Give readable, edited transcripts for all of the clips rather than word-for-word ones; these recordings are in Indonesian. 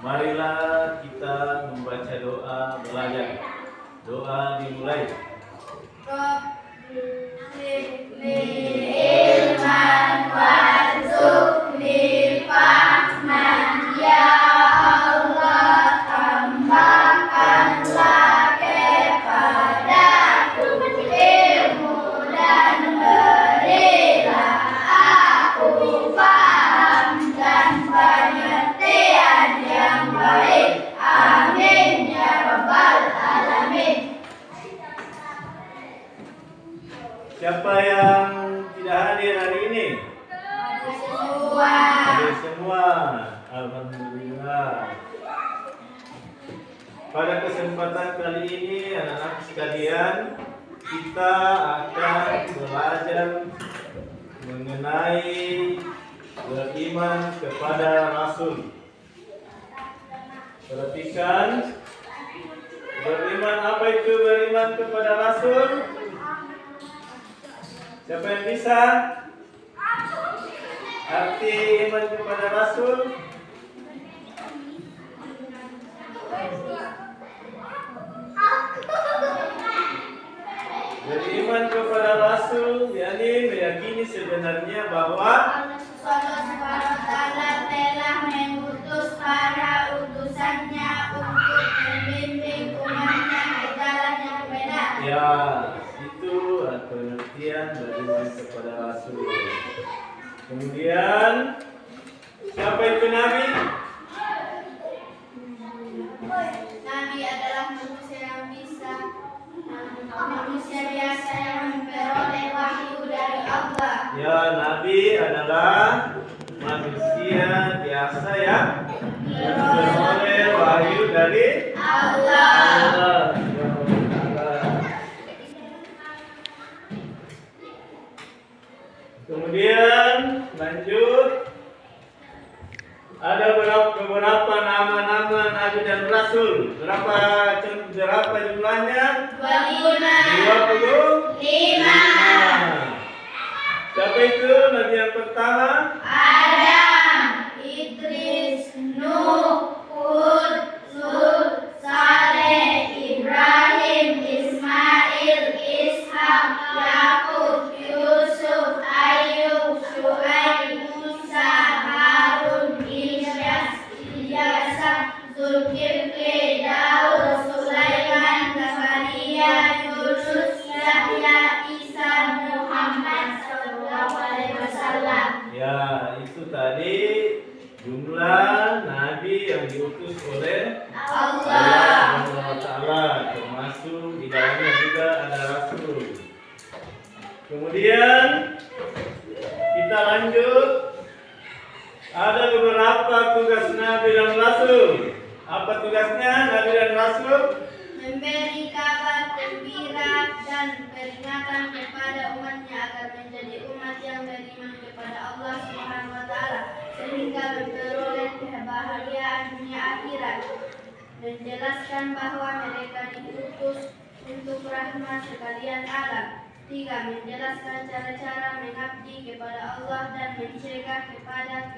Marilah kita membaca doa belajar. Doa dimulai. Rabbi ilman warzuqni fahman, ya Allah tambahkanlah kepadaku ilmu dan berilah aku paham dan pengertian yang baik. Amin ya rabbal alamin. Siapa yang tidak hadir hari ini? Hadir semua. Alhamdulillah. Pada kesempatan kali ini, anak-anak sekalian, kita akan belajar mengenai beriman kepada Rasul. Perhatikan, beriman, apa itu beriman kepada Rasul? Siapa yang bisa? Arti iman kepada Rasul? Beriman kepada Rasul, yakni meyakini sebenarnya bahwa Allah Subhanahu wa Ta'ala telah mengutus para utusannya untuk membimbing umatnya ke jalan yang benar. ya itu pengertian beriman kepada Rasul. Kemudian siapa itu Nabi? Nabi adalah manusia biasa yang memperoleh wahyu dari Allah. Ya, Nabi adalah manusia biasa yang memperoleh wahyu dari Allah. Kemudian lanjut, ada beberapa nama-nama Nabi dan Rasul. Berapa jumlahnya? 25. Siapa itu Nabi yang pertama? Adam, Idris, Nuh, Hud, Lut, Saleh, Ibrahim, Ismail, Ishak, Yakub, Yusuf, Ayub, Syuaib, Musa, Harun, Ilyas, Zulkifli, Daud, Sulaiman, Zakaria, Yunus, Yahya, Isa, Muhammad sallallahu alaihi wasallam. Ya, itu tadi jumlah Nabi yang diutus oleh Allah Subhanahu wa Ta'ala, termasuk di dalamnya juga ada Rasul. Kemudian kita lanjut, ada beberapa tugas Nabi dan Rasul. Apa tugasnya Nabi dan Rasul? memberi kabar gembira dan peringatan kepada umatnya agar menjadi umat yang beriman kepada Allah Subhanahu wa Ta'ala sehingga memperoleh kebahagiaan dunia akhirat. Menjelaskan bahwa mereka diutus untuk rahmat sekalian alam. 3. Menjelaskan cara-cara mengabdi kepada Allah dan mencegah kepada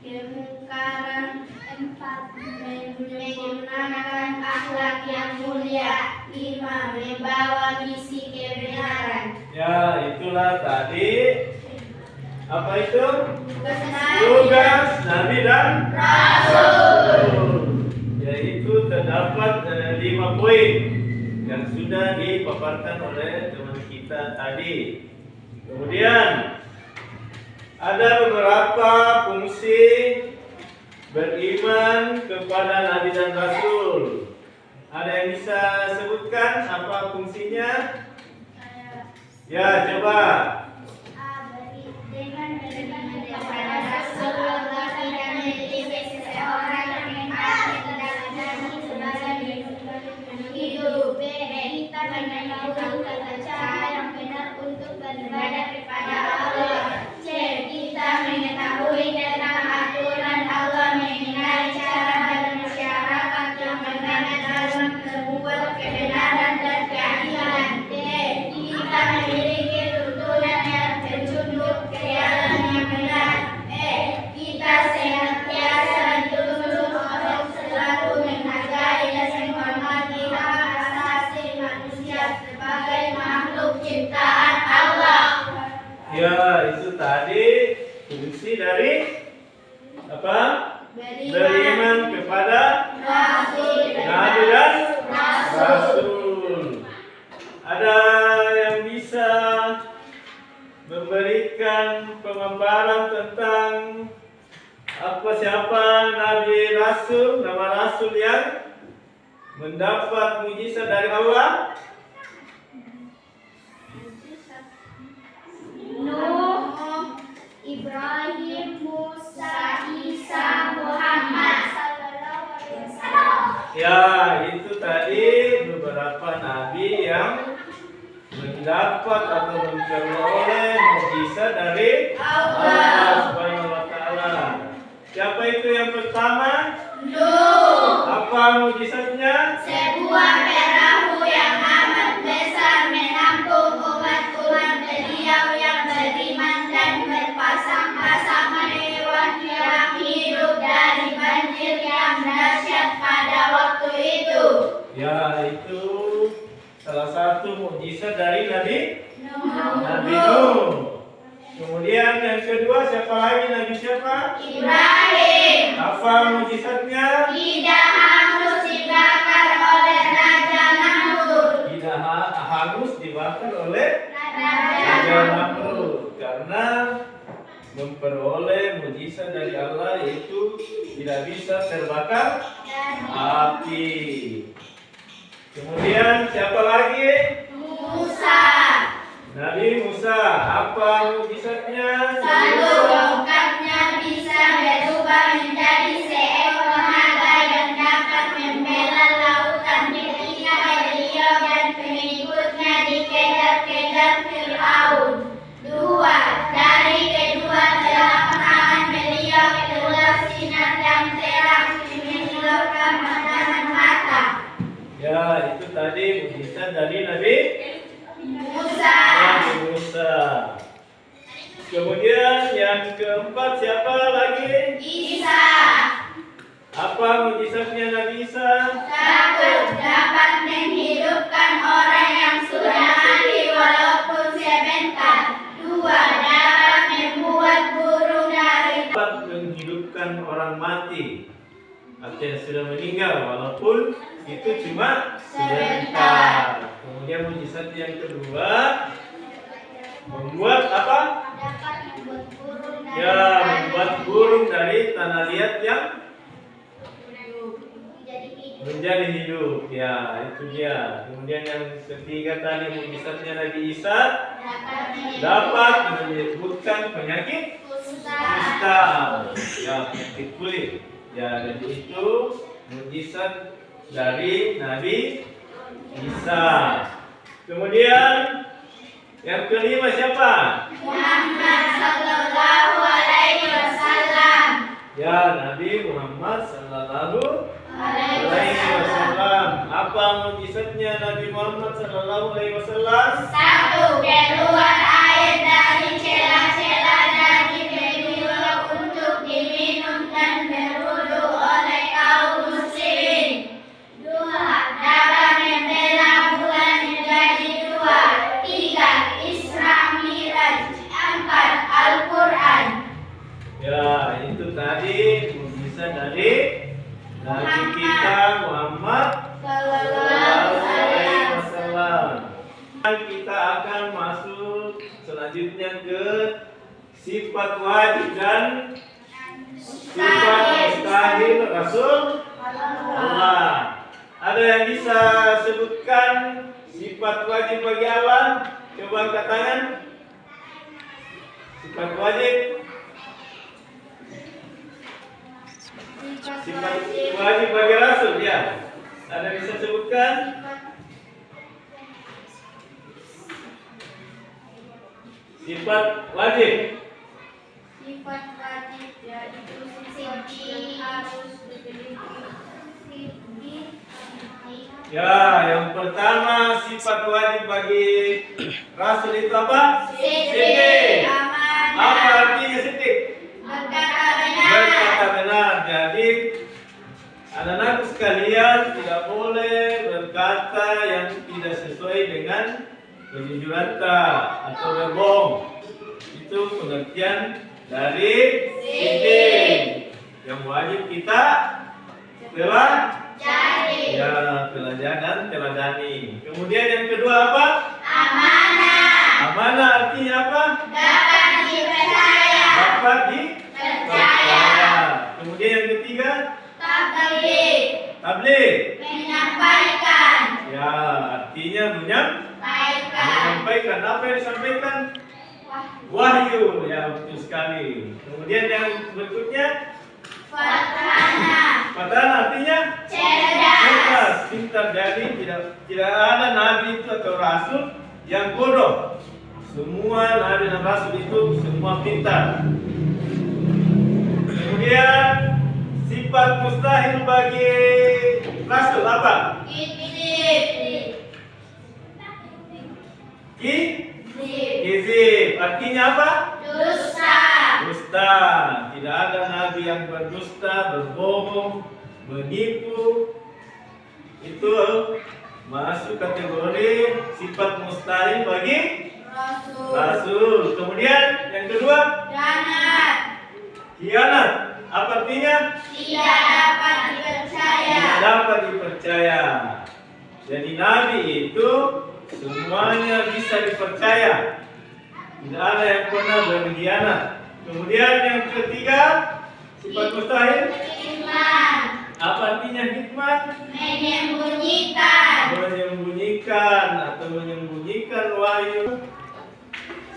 kemungkaran. 4. Menggunakan akhlak yang mulia. 5. Membawa misi kebenaran. Ya, itulah tadi. Apa itu? Tugas Nabi dan Rasul. Yaitu terdapat 5 poin yang sudah dipaparkan oleh teman kita tadi. Kemudian ada beberapa fungsi beriman kepada Nabi dan Rasul. Ada yang bisa sebutkan apa fungsinya? Ya, coba. Dengan beriman kepada Rasul, Allah tidak memilih seseorang yang mengasihi dalam diri sebagai hidup. B. Kita mengetahui tata cara yang benar untuk beribadah kepada Allah. C. Kita mengetahui tentang aturan Allah mengenai cara bermasyarakat yang benar dalam berbuat kebenaran dan keadilan. D. Kita memiliki tuntunan fungsi dari apa? Beriman kepada Rasul Nabi dan Rasul. Ada yang bisa memberikan pemaparan tentang siapa Nabi Rasul, nama Rasul yang mendapat mujizat dari Allah? Nuh, Ibrahim, Musa, Isa, Muhammad. Ya, itu tadi beberapa nabi yang mendapat atau memperoleh mujizat dari Allah Subhanahu wa taala. Siapa itu yang pertama? Nuh, Apa mujizatnya? sebuah perahu yang amat besar menampung umat-umat beliau yang beriman dan berpasang-pasangan hewan yang hidup dari banjir yang dahsyat pada waktu itu. Ya, itu salah satu mujizat dari Nabi Nuh, Nuh. Kemudian yang kedua siapa lagi? Nabi siapa? Ibrahim, Apa mujizatnya? tidak hangus dibakar oleh Raja Namrud. Tidak hangus dibakar oleh Raja Raja Namrud karena memperoleh mujizat dari Allah yaitu tidak bisa terbakar api. Kemudian siapa lagi? Musa, Nabi Musa. Apa mujizatnya? satu tongkatnya bisa berubah menjadi seekor naga yang dapat membela lautan ketika beliau dan pengikutnya dikejar-kejar Fir'aun. Dua, dari kedua telapak tangan beliau keluar sinar yang terang menyilaukan pandangan mata. Ya, itu tadi mujizat dari Nabi Musa, Musa. Kemudian yang keempat siapa lagi? Isa, Apa mujizatnya Nabi Isa? satu, dapat menghidupkan orang yang sudah mati walaupun sebentar. Dua, dapat membuat burung dari Dapat menghidupkan orang mati atau yang sudah meninggal walaupun itu cuma sebentar. Kemudian mujizat yang kedua membuat apa? dapat membuat burung dari Ya, membuat burung dari tanah liat yang menjadi hidup. Ya, itu dia. Kemudian yang ketiga tadi mujizatnya Nabi Isa dapat menyembuhkan penyakit kusta. Ya, penyakit kulit. Ya, jadi itu mujizat dari Nabi Isa. Kemudian yang kelima siapa? Muhammad sallallahu alaihi wasallam. Ya, Nabi Muhammad sallallahu Alaihi alaihi wasallam. wasallam. Apa mujizatnya Nabi Muhammad sallallahu alaihi wasallam? Satu, keluar air dari celah-celah daging beliau untuk diminum dan berwudu oleh kaum muslimin. Dua, dapat membela bulan menjadi dua. Tiga, Isra Miraj. Empat, Al-Quran. Ya, itu tadi mujizat dari Nabi kita Muhammad sallallahu alaihi wasallam. Kita akan masuk selanjutnya ke sifat wajib dan sifat mustahil Rasul Allah. Ada yang bisa sebutkan sifat wajib bagi Allah? Coba angkat tangan. Sifat wajib. Sifat wajib bagi Rasul, ya. Ada yang bisa sebutkan? Sifat wajib. Sifat wajib yaitu sifat harus Ya, yang pertama sifat wajib bagi Rasul itu apa? Siddiq. Apa artinya siddiq? Berkata benar. Berkata benar. Jadi anak-anak sekalian tidak boleh berkata yang tidak sesuai dengan kejujuran atau berbohong. Itu pengertian dari sidik. Yang wajib kita Jadi teladan dan teladani. Kemudian yang kedua apa? amanah, Amanah artinya apa? dapat dipercaya. Dapat dipercaya. Kemudian yang ketiga, Tabligh, tabligh. menyampaikan. Ya, artinya menyampaikan. Apa yang disampaikan? Wahyu. Ya, betul sekali. Kemudian yang berikutnya, Fatana artinya cerdas, pintar. Jadi tidak ada nabi itu atau rasul yang bodoh. Semua nabi dan rasul itu semua pintar. Kemudian sifat mustahil bagi rasul apa? Kizib. Artinya apa? Dusta. Dusta. Tidak ada nabi yang berdusta, berbohong, menipu. Itu masuk kategori sifat mustahil bagi rasul. Kemudian yang kedua, khianat. Apa artinya? Tidak dapat dipercaya. Tidak dapat dipercaya. Jadi nabi itu semuanya bisa dipercaya. Tidak ada yang pernah berkhianat. Kemudian yang ketiga, sifat mustahil. Hikmah, Apa artinya hikmah? menyembunyikan. Atau menyembunyikan wahyu.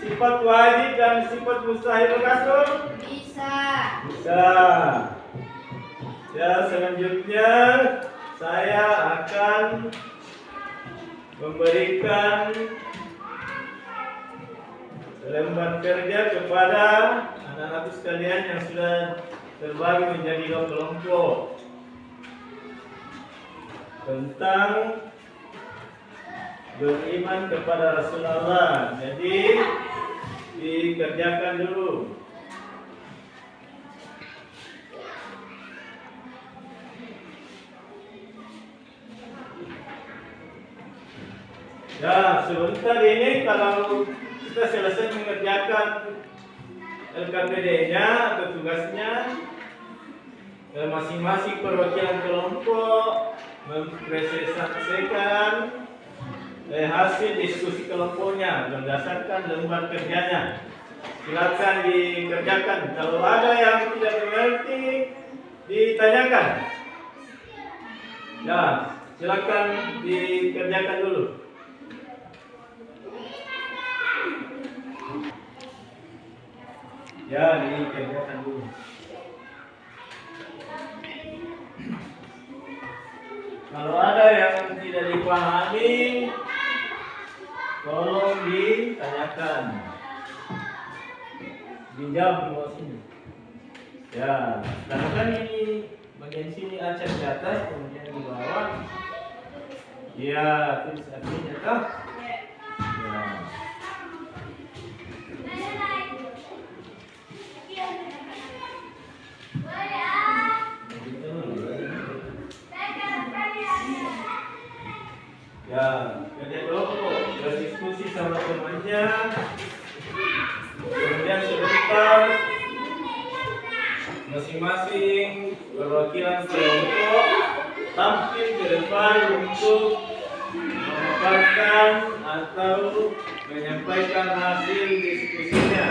Sifat wajib dan sifat mustahil rasul Bisa. bisa. Ya, selanjutnya saya akan memberikan lembar kerja kepada anak-anak sekalian yang sudah terbagi menjadi 2 kelompok tentang beriman kepada Rasulullah. Jadi dikerjakan dulu. Ya, sebentar ini kalau kita selesai mengerjakan LKPD-nya atau tugasnya, masing-masing perwakilan kelompok mempresentasikan hasil diskusi kelompoknya berdasarkan lembar kerjanya. Silakan dikerjakan. Kalau ada yang tidak mengerti, ditanyakan. Ya, silakan dikerjakan dulu. Ya, dikerjakan dulu. Kalau ada yang tidak dipahami, tolong ditanyakan. Dijawab di bawah sini. Ya, karena kan ini bagian sini acak di atas, kemudian di bawah. Ya, tulis artinya kah? Ya. Ya, kerja kelompok, berdiskusi sama temannya. Kemudian sebentar masing-masing perwakilan kelompok tampil ke depan untuk memaparkan atau menyampaikan hasil diskusinya.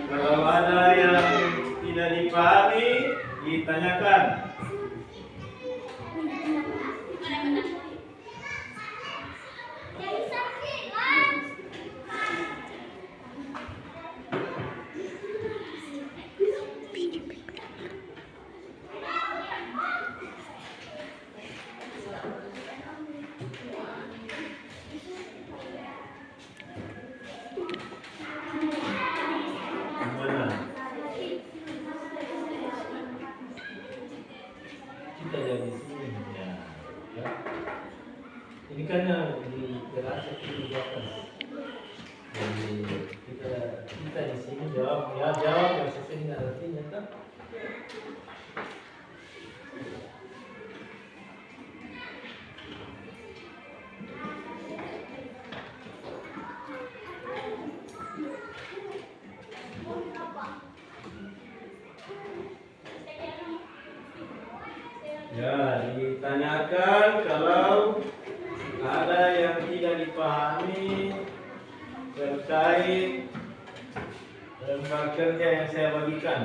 Kalau ada yang tidak dipahami, ditanyakan. Kita jadi sini ya. Ini kan di terasa di atas. Jadi kita di sini jawab yang sesuai dengan artinya kan. ditanyakan kalau ada yang tidak dipahami terkait lembar kerja yang saya bagikan.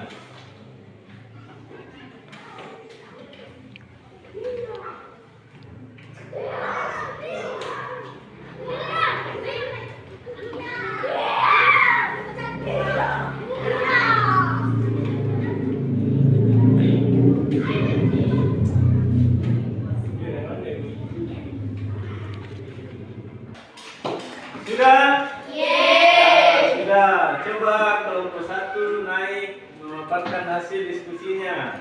Sudah? Sudah. Coba kelompok 1 naik memaparkan hasil diskusinya.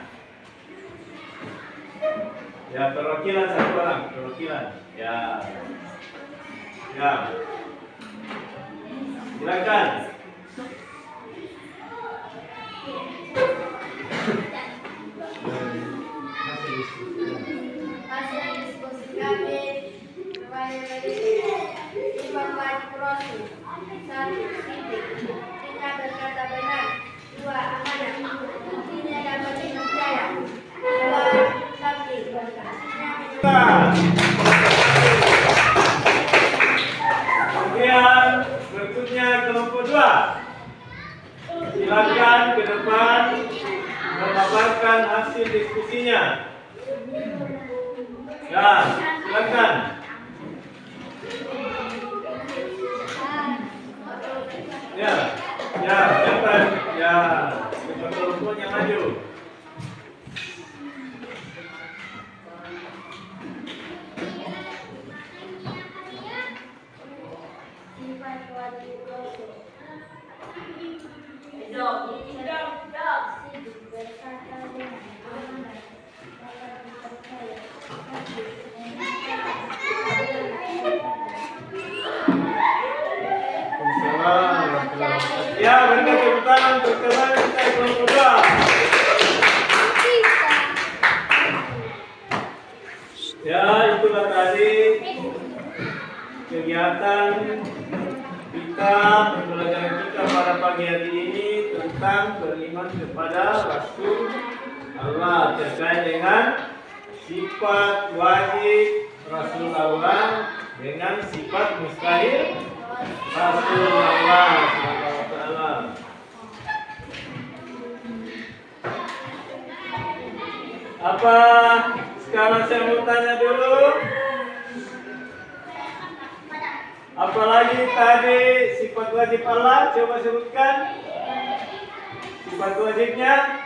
Ya, perwakilan 1 orang, perwakilan. Ya. Silakan. Hasil diskusi kami Bapak Rasul. 1. Sidik. Buktinya berkata benar. 2. Amanah. Buktinya dapat dipercaya. 2. Sabdi. Kemudian berikutnya kelompok 2. Silakan ke depan memaparkan hasil diskusinya. Ya, silakan. Cepat. Cepat kelompoknya maju. Sifat wajib Rasul. Sidik. Berkata benar. Amanah. Dapat dipercaya. Sabdi. Ya, berikan tepuk tangan untuk teman kita kelompok 2. Ya, itulah tadi kegiatan kita, pembelajaran kita pada pagi hari ini tentang beriman kepada Rasul Allah terkait dengan sifat wajib Rasul Allah dengan sifat mustahil Rasul Allah SWT. Apa sekarang saya mau tanya dulu? Apalagi tadi sifat wajib Allah, coba sebutkan sifat wajibnya.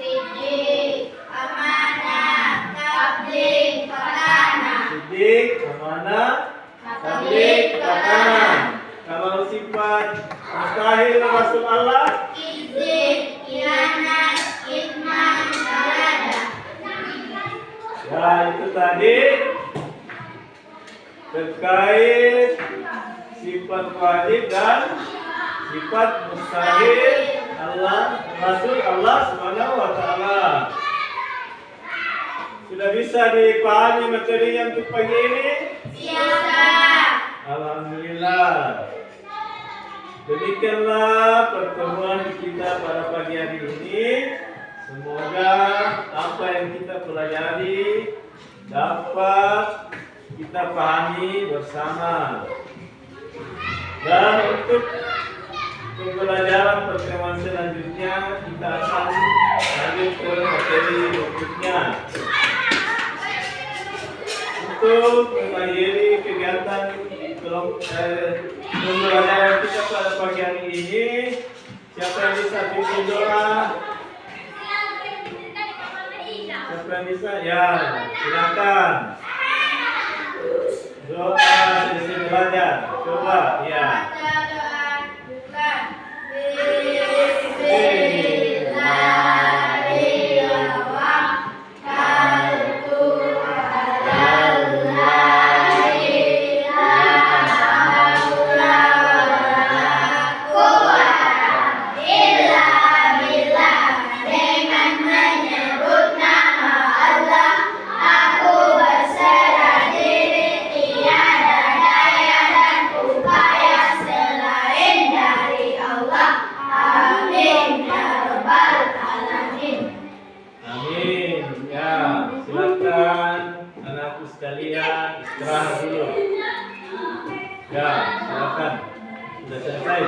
Sidik, amanah, tabligh, patanah. Sidik, amanah, tabligh, patanah. Kalau sifat mustahil Rasul Allah, Izin, khianat, kitman, salada. ya itu tadi terkait sifat wajib dan sifat mustahil Allah Rasul Allah Subhanahu wa taala. Sudah bisa dipahami materinya untuk pagi ini? Siap. Alhamdulillah. Demikianlah pertemuan kita pada pagi hari ini. Semoga apa yang kita pelajari dapat kita pahami bersama. Dan untuk pembelajaran pertemuan selanjutnya kita akan lanjut ke materi berikutnya. Untuk mengakhiri kegiatan pembelajaran kita pada pagi hari ini, siapa yang bisa pimpin doa? Siapa yang bisa? Ya, silakan. Doa sesi belajar. Coba, ya. Dengan menyebut nama Allah, aku berserah. teman-teman, anakku sekalian, istirahat dulu. Ya, silakan. Sudah selesai.